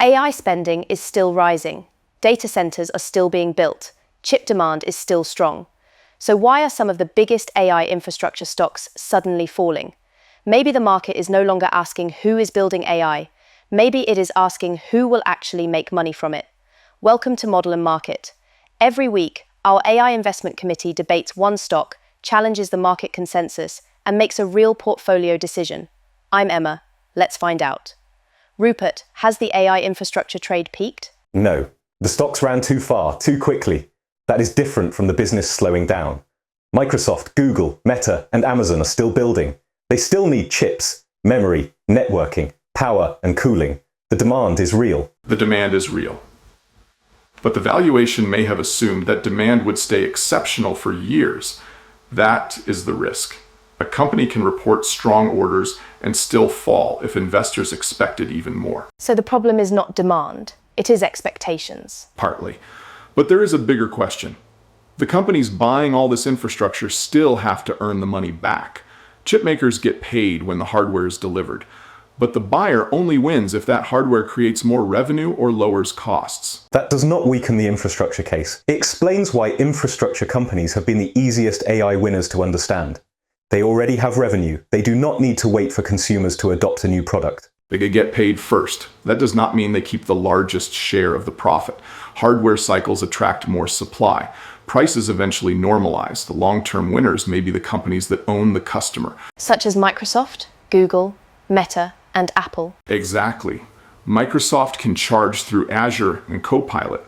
AI spending is still rising. Data centers are still being built. Chip demand is still strong. So why are some of the biggest AI infrastructure stocks suddenly falling? Maybe the market is no longer asking who is building AI. Maybe it is asking who will actually make money from it. Welcome to Model and Market. Every week, our AI investment committee debates one stock, challenges the market consensus, and makes a real portfolio decision. I'm Emma. Let's find out. Rupert, has the AI infrastructure trade peaked? No. The stocks ran too far, too quickly. That is different from the business slowing down. Microsoft, Google, Meta, and Amazon are still building. They still need chips, memory, networking, power, and cooling. The demand is real. The demand is real. But the valuation may have assumed that demand would stay exceptional for years. That is the risk. A company can report strong orders and still fall if investors expected even more. So the problem is not demand, it is expectations. Partly. But there is a bigger question. The companies buying all this infrastructure still have to earn the money back. Chip makers get paid when the hardware is delivered. But the buyer only wins if that hardware creates more revenue or lowers costs. That does not weaken the infrastructure case. It explains why infrastructure companies have been the easiest AI winners to understand. They already have revenue. They do not need to wait for consumers to adopt a new product. They could get paid first. That does not mean they keep the largest share of the profit. Hardware cycles attract more supply. Prices eventually normalize. The long-term winners may be the companies that own the customer. Such as Microsoft, Google, Meta, and Apple. Exactly. Microsoft can charge through Azure and Copilot.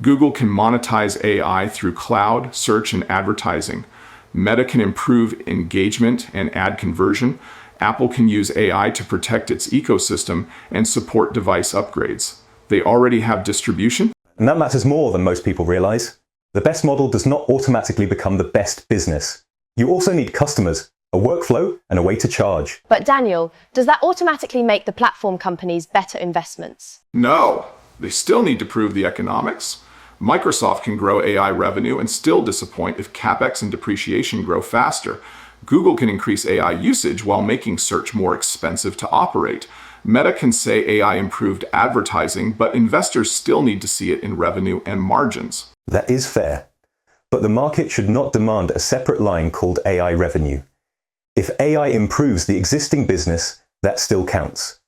Google can monetize AI through cloud, search, and advertising. Meta can improve engagement and ad conversion. Apple can use AI to protect its ecosystem and support device upgrades. They already have distribution. And that matters more than most people realize. The best model does not automatically become the best business. You also need customers, a workflow, and a way to charge. But Daniel, does that automatically make the platform companies better investments? No, they still need to prove the economics. Microsoft can grow AI revenue and still disappoint if CapEx and depreciation grow faster. Google can increase AI usage while making search more expensive to operate. Meta can say AI improved advertising, but investors still need to see it in revenue and margins. That is fair. But the market should not demand a separate line called AI revenue. If AI improves the existing business, that still counts.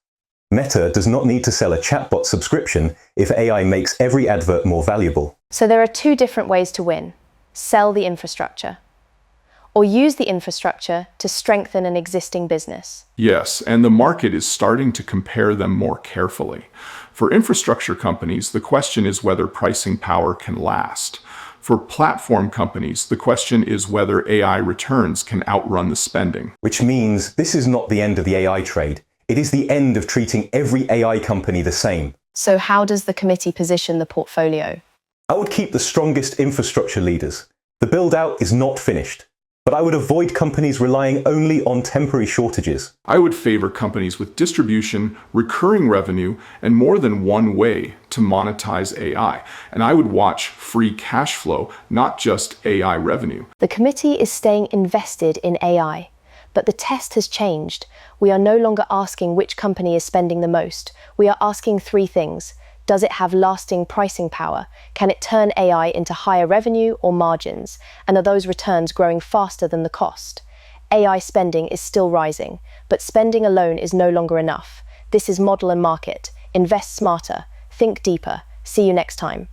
Meta does not need to sell a chatbot subscription if AI makes every advert more valuable. So there are two different ways to win. Sell the infrastructure, or use the infrastructure to strengthen an existing business. Yes, and the market is starting to compare them more carefully. For infrastructure companies, the question is whether pricing power can last. For platform companies, the question is whether AI returns can outrun the spending. Which means this is not the end of the AI trade. It is the end of treating every AI company the same. So how does the committee position the portfolio? I would keep the strongest infrastructure leaders. The build-out is not finished. But I would avoid companies relying only on temporary shortages. I would favor companies with distribution, recurring revenue, and more than one way to monetize AI. And I would watch free cash flow, not just AI revenue. The committee is staying invested in AI. But the test has changed. We are no longer asking which company is spending the most. We are asking three things. Does it have lasting pricing power? Can it turn AI into higher revenue or margins? And are those returns growing faster than the cost? AI spending is still rising, but spending alone is no longer enough. This is Model and Market. Invest smarter. Think deeper. See you next time.